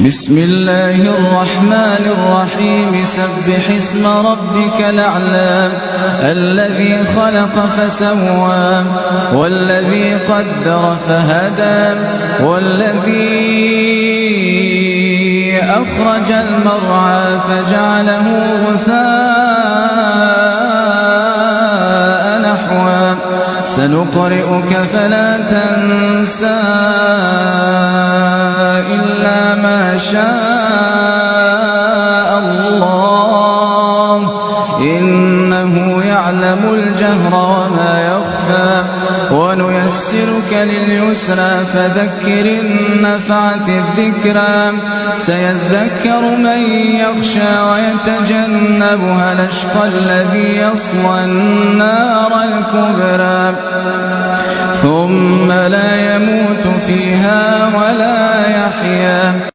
بسم الله الرحمن الرحيم سبح اسم ربك الأعلى الذي خلق فسوى والذي قدر فهدى والذي أخرج المرعى فجعله غثاء نحوا سنقرئك فلا تنسى إلا ما شاء الله إنه يعلم الجهر وما يخفى ونيسرك لليسرى فذكر إن نفعت الذكرى سيذكر من يخشى ويتجنبها الأشقى الذي يصلى النار الكبرى ثم لا يموت فيها ولا يحيا